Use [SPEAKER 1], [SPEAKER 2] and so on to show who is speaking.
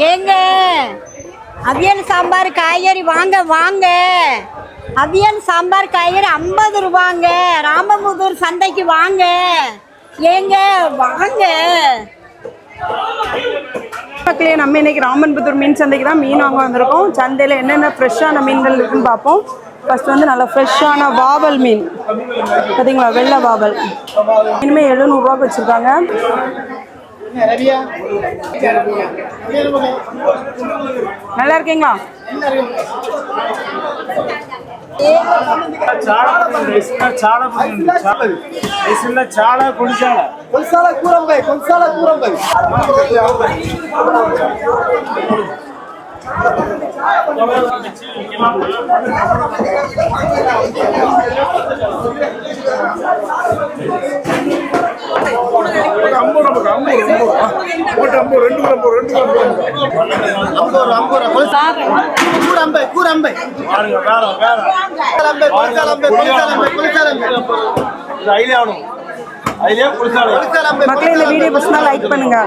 [SPEAKER 1] ஏங்க அவியல் சாம்பார் காய்கறி வாங்க வாங்க. அவியல் சாம்பார் காய்கறி 50 ரூபாங்க. ராமபுதூர் சந்தைக்கு வாங்க ஏங்க வாங்க.
[SPEAKER 2] மக்களே, நம்ம இன்னைக்கு ராமன்புத்தூர் மீன் சந்தைக்கு தான் மீன் வாங்க வந்திருக்கோம். சந்தையில் என்னென்ன ஃப்ரெஷ்ஷான மீன்கள் இருக்குன்னு பார்ப்போம். ஃபர்ஸ்ட் வந்து நல்ல ஃப்ரெஷ்ஷான வாவல் மீன் பார்த்தீங்களா, வெள்ளை வாவல் இனிமேல் 700 ரூபாய்க்கு வச்சுருக்காங்க. நல்லா இருக்கீங்களா?
[SPEAKER 3] చాలా కొలిసాల కూరంబై
[SPEAKER 2] மக்களே, இந்த வீடியோ பிடிச்சினா லைக் பண்ணுங்க.